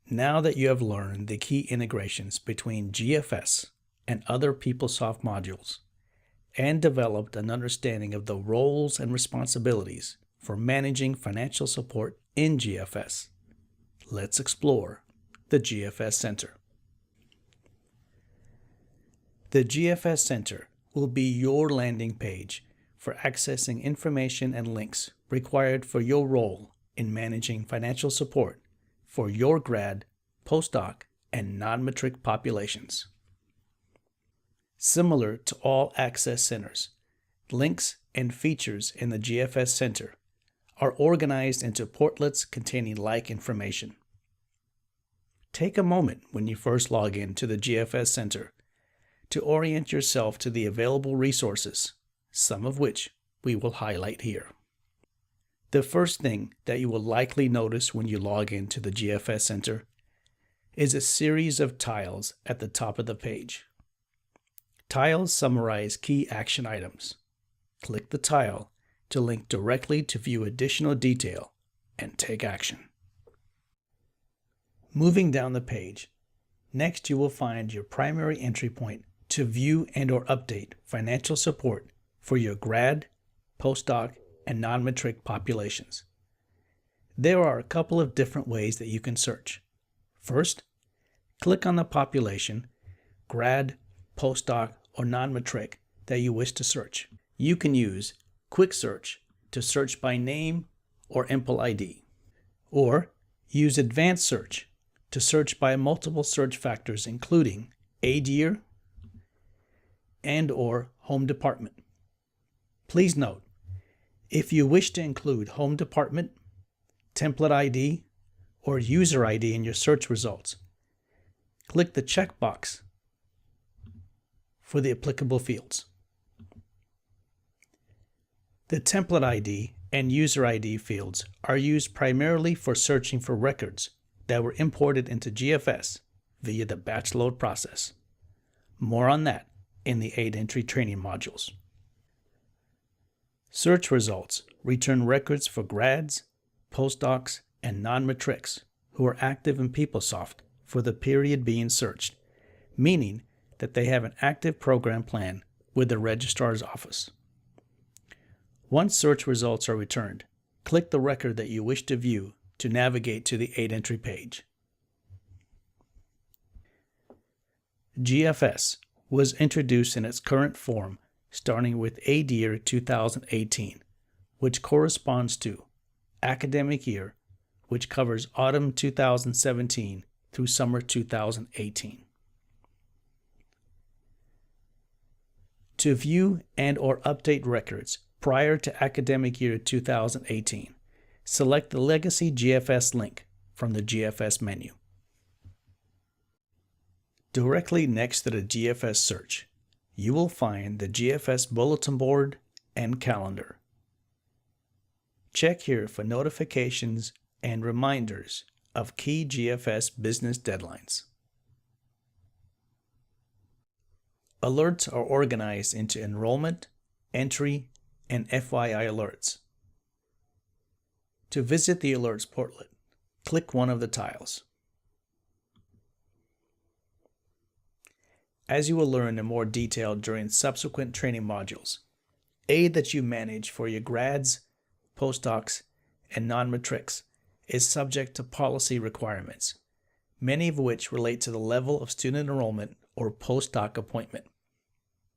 Now that you have learned the key integrations between GFS and other PeopleSoft modules, and developed an understanding of the roles and responsibilities for managing financial support in GFS, let's explore the GFS Center. The GFS Center will be your landing page for accessing information and links required for your role in managing financial support for your grad, postdoc, and non-matric populations. Similar to all access centers, links and features in the GFS Center are organized into portlets containing like information. Take a moment when you first log in to the GFS Center to orient yourself to the available resources, some of which we will highlight here. The first thing that you will likely notice when you log into the GFS Center is a series of tiles at the top of the page. Tiles summarize key action items. Click the tile to link directly to view additional detail and take action. Moving down the page, next you will find your primary entry point to view and/or update financial support for your grad, postdoc, and non-matric populations. There are a couple of different ways that you can search. First, click on the population, grad, postdoc, or non-matric that you wish to search. You can use Quick Search to search by name or EMPL ID, or use Advanced Search to search by multiple search factors including aid year and/or home department. Please note, if you wish to include home department, template ID, or user ID in your search results, click the checkbox for the applicable fields. The template ID and user ID fields are used primarily for searching for records that were imported into GFS via the batch load process. More on that in the 8-entry training modules. Search results return records for grads, postdocs, and non-matrics who are active in PeopleSoft for the period being searched, meaning that they have an active program plan with the registrar's office. Once search results are returned, click the record that you wish to view to navigate to the 8-entry page. GFS was introduced in its current form starting with aid year 2018, which corresponds to academic year, which covers autumn 2017 through summer 2018. To view and/or update records prior to academic year 2018, select the Legacy GFS link from the GFS menu. Directly next to the GFS search, you will find the GFS bulletin board and calendar. Check here for notifications and reminders of key GFS business deadlines. Alerts are organized into enrollment, entry, and FYI alerts. To visit the alerts portlet, click one of the tiles. As you will learn in more detail during subsequent training modules, aid that you manage for your grads, postdocs, and non-matrics is subject to policy requirements, many of which relate to the level of student enrollment or postdoc appointment.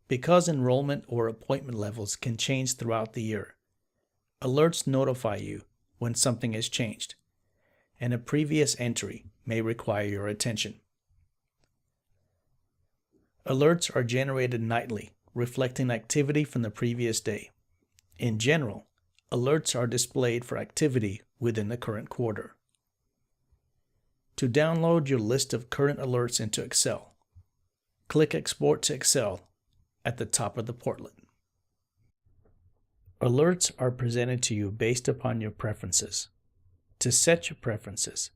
Because enrollment or appointment levels can change throughout the year, alerts notify you when something has changed, and a previous entry may require your attention. Alerts are generated nightly, reflecting activity from the previous day. In general, alerts are displayed for activity within the current quarter. To download your list of current alerts into Excel, click Export to Excel at the top of the portlet. Alerts are presented to you based upon your preferences. To set your preferences,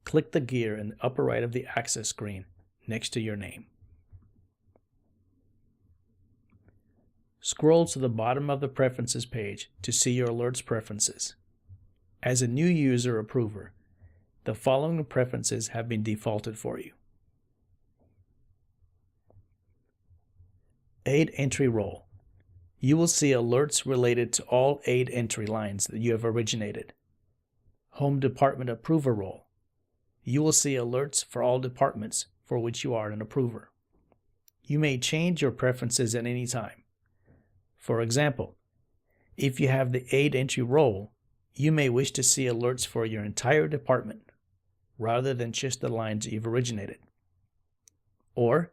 click the gear in the upper right of the access screen next to your name. Scroll to the bottom of the Preferences page to see your alerts preferences. As a new user approver, the following preferences have been defaulted for you. Aid entry role. You will see alerts related to all aid entry lines that you have originated. Home Department Approver role. You will see alerts for all departments for which you are an approver. You may change your preferences at any time. For example, if you have the aid entry role, you may wish to see alerts for your entire department rather than just the lines you've originated. Or,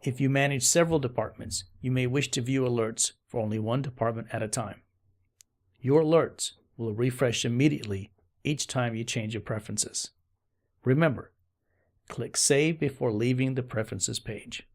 if you manage several departments, you may wish to view alerts for only one department at a time. Your alerts will refresh immediately each time you change your preferences. Remember, click Save before leaving the Preferences page.